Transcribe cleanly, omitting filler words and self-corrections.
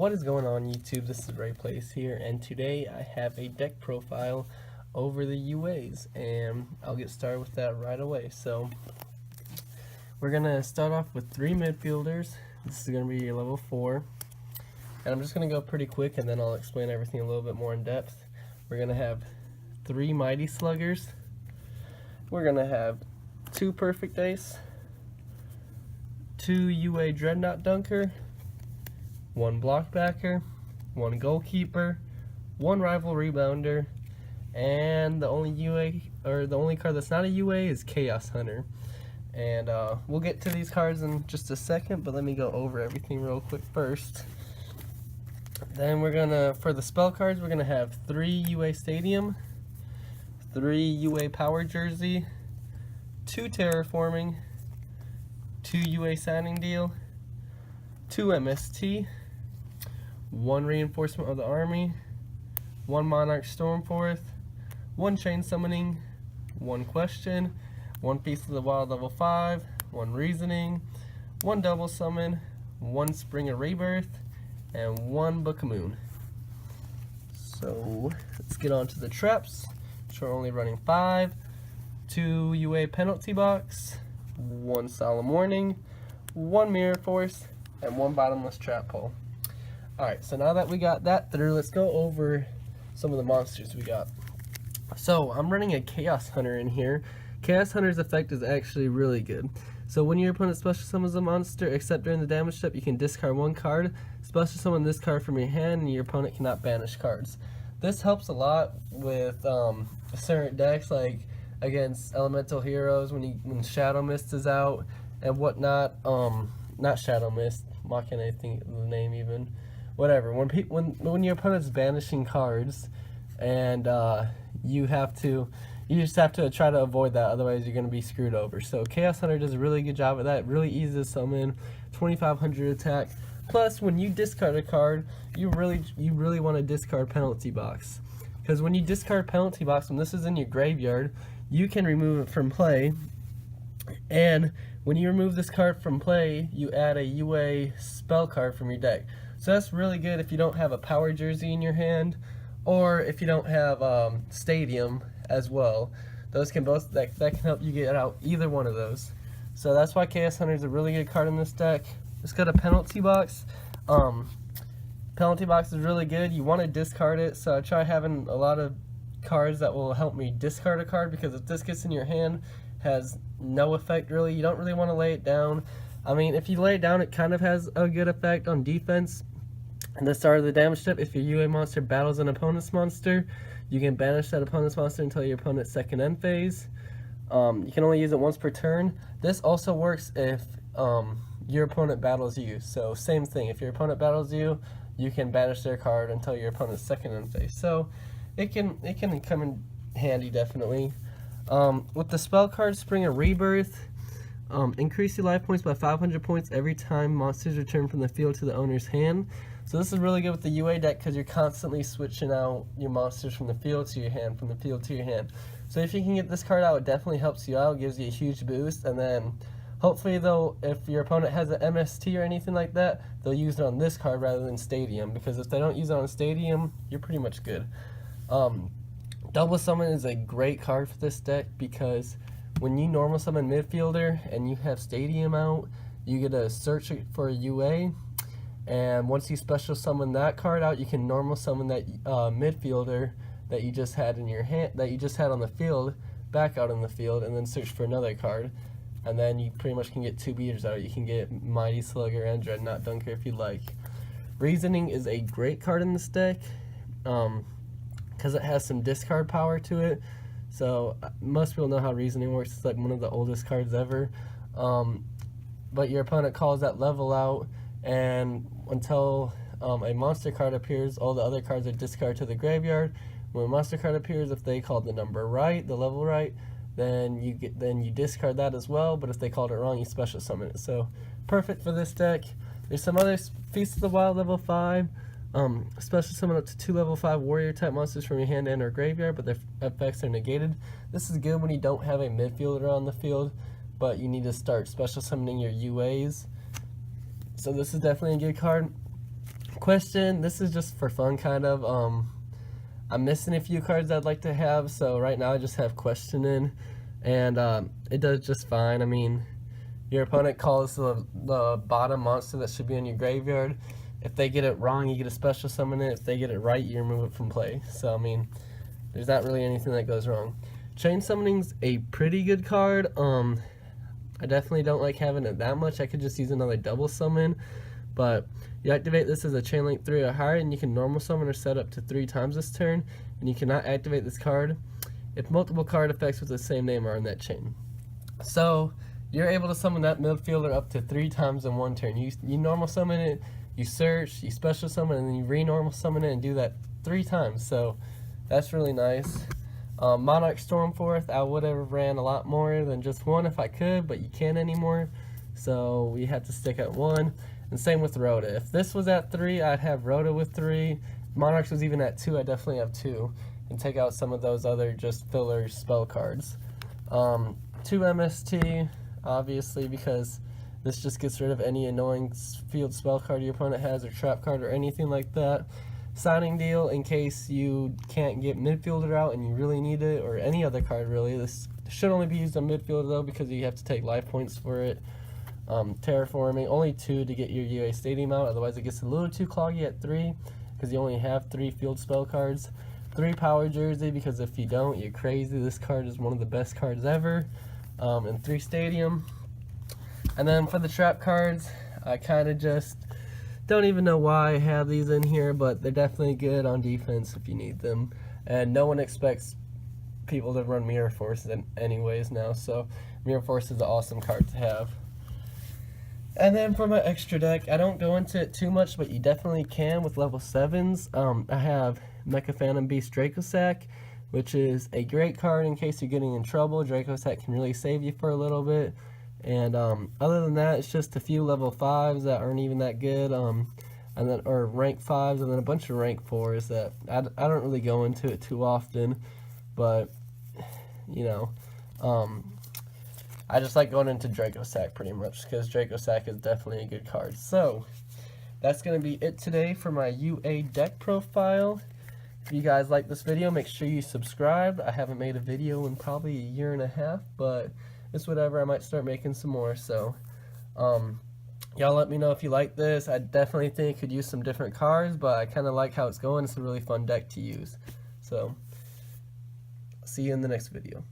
What is going on, YouTube? This is Ray Plays here, and today I have a deck profile over the UAs, and I'll get started with that right away. So we're gonna start off with 3 midfielders. This is gonna be your level 4, and I'm just gonna go pretty quick, and then I'll explain everything a little bit more in depth. We're gonna have 3 mighty sluggers. We're gonna have 2 perfect ace, 2 UA dreadnought dunker, 1 blockbacker, 1 goalkeeper, 1 rival rebounder, and the only card that's not a UA is Chaos Hunter. And we'll get to these cards in just a second, but let me go over everything real quick first. Then we're gonna, for the spell cards, we're gonna have 3 UA Stadium, 3 UA Power Jersey, 2 Terraforming, 2 UA Signing Deal, 2 MST, 1 Reinforcement of the Army, 1 Monarch Stormforth, 1 Chain Summoning, 1 Question, 1 Feast of the Wild level 5, 1 Reasoning, 1 Double Summon, 1 Spring of Rebirth, and 1 Book of Moon. So let's get on to the traps, which are only running 5, 2 UA Penalty Box, 1 Solemn Warning, 1 Mirror Force, and 1 Bottomless Trap Hole. Alright, so now that we got that through, let's go over some of the monsters we got. So I'm running a Chaos Hunter in here. Chaos Hunter's effect is actually really good. So when your opponent special summons a monster, except during the damage step, you can discard 1 card, special summon this card from your hand, and your opponent cannot banish cards. This helps a lot with certain decks, like against Elemental Heroes when Shadow Mist is out and whatnot. Not Shadow Mist, why can't I think of the name even? Whatever. When your opponent's banishing cards, and you just have to try to avoid that, otherwise you're gonna be screwed over. So Chaos Hunter does a really good job of that. Really easy to summon, 2500 attack. Plus, when you discard a card, you really want to discard Penalty Box, because when you discard Penalty Box, when this is in your graveyard, you can remove it from play, and when you remove this card from play, you add a UA spell card from your deck. So that's really good if you don't have a Power Jersey in your hand, or if you don't have Stadium as well. Those can both that can help you get out either one of those. So that's why Chaos Hunter is a really good card in this deck. It's got a Penalty Box. Penalty Box is really good. You want to discard it, so I try having a lot of cards that will help me discard a card, because if this gets in your hand, has no effect really. You don't really want to lay it down. I mean, if you lay it down, it kind of has a good effect on defense. At the start of the damage step, if your UA monster battles an opponent's monster, you can banish that opponent's monster until your opponent's second end phase. You can only use it once per turn. This also works if your opponent battles you. So same thing, if your opponent battles you, you can banish their card until your opponent's second end phase. So it can come in handy, definitely. With the spell card Spring of Rebirth, increase your life points by 500 points every time monsters return from the field to the owner's hand. So this is really good with the UA deck, because you're constantly switching out your monsters from the field to your hand, from the field to your hand. So if you can get this card out, it definitely helps you out, gives you a huge boost. And then hopefully though, if your opponent has an MST or anything like that, they'll use it on this card rather than Stadium, because if they don't use it on Stadium, you're pretty much good. Double Summon is a great card for this deck, because when you normal summon midfielder and you have Stadium out, you get to search for a UA, and once you special summon that card out, you can normal summon that midfielder that you just had in your hand, that you just had on the field, back out in the field, and then search for another card, and then you pretty much can get 2 beaters out. You can get Mighty Slugger and Dreadnought Dunker if you'd like. Reasoning is a great card in this deck, because it has some discard power to it. So most people know how Reasoning works. It's like one of the oldest cards ever. But your opponent calls that level out, and until a monster card appears, all the other cards are discarded to the graveyard. When a monster card appears, if they called the number right, the level right, then you discard that as well. But if they called it wrong, you special summon it. So perfect for this deck. There's some other Feast of the Wild level 5. Special summon up to 2 level 5 warrior type monsters from your hand and or graveyard, but their effects are negated. This is good when you don't have a midfielder on the field, but you need to start special summoning your UAs. So this is definitely a good card. Question, this is just for fun kind of. I'm missing a few cards I'd like to have, so right now I just have Question in, and it does just fine. I mean, your opponent calls the bottom monster that should be in your graveyard. If they get it wrong, you get a special summon it. If they get it right, you remove it from play. So, I mean, there's not really anything that goes wrong. Chain Summoning's a pretty good card. I definitely don't like having it that much. I could just use another double summon. But you activate this as a chain link 3 or higher, and you can normal summon or set up to 3 times this turn. And you cannot activate this card if multiple card effects with the same name are in that chain. So, you're able to summon that midfielder up to 3 times in one turn. You normal summon it, you search, you special summon, and then you re-normal summon it and do that 3 times. So that's really nice. Monarch Stormforth, I would have ran a lot more than just 1 if I could, but you can't anymore. So we have to stick at 1. And same with Rhoda. If this was at 3, I'd have Rhoda with 3. Monarchs was even at 2, I definitely have 2. And take out some of those other just filler spell cards. 2 MST, obviously, because this just gets rid of any annoying field spell card your opponent has, or trap card, or anything like that. Signing Deal, in case you can't get midfielder out and you really need it, or any other card really. This should only be used on midfielder though, because you have to take life points for it. Terraforming, only 2 to get your UA Stadium out, otherwise it gets a little too cloggy at 3, because you only have 3 field spell cards. 3 Power Jersey, because if you don't, you're crazy. This card is one of the best cards ever. And 3 Stadium. And then for the trap cards, I kind of just don't even know why I have these in here, but they're definitely good on defense if you need them. And no one expects people to run Mirror Force anyways now, so Mirror Force is an awesome card to have. And then for my extra deck, I don't go into it too much, but you definitely can with level 7s. I have Mecha Phantom Beast Dracossack, which is a great card in case you're getting in trouble. Dracossack can really save you for a little bit. And other than that, it's just a few level 5s that aren't even that good, and then or rank 5s, and then a bunch of rank 4s that I don't really go into it too often, but you know, I just like going into Dracossack pretty much, because Dracossack is definitely a good card. So that's going to be it today for my UA deck profile. If you guys like this video, make sure you subscribe. I haven't made a video in probably a year and a half, but it's whatever. I might start making some more. So y'all let me know if you like this. I definitely think it could use some different cards, but I kind of like how it's going. It's a really fun deck to use. So see you in the next video.